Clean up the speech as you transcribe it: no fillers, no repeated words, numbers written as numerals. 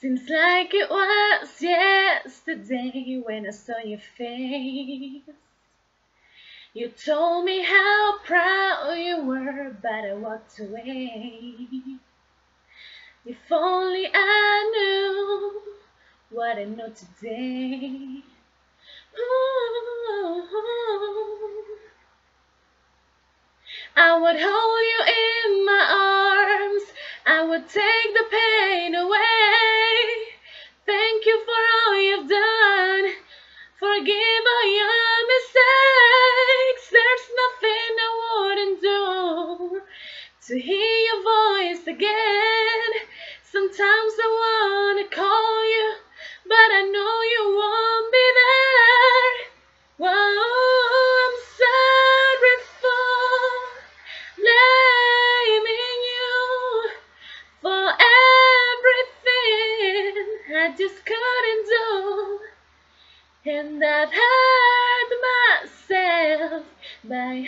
Seems like it was yesterday when I saw your face. You told me how proud you were, but I walked away. If only I knew what I know today. Ooh, I would hold you in my arms, I would take the pain away. Thank you for all you've done, forgive all your mistakes. There's nothing I wouldn't do to hear your voice again. Sometimes I wanna call you, but I know you won't be there. Whoa, I'm sorry for blaming you for everything I just couldn't do. And I've hurt myself by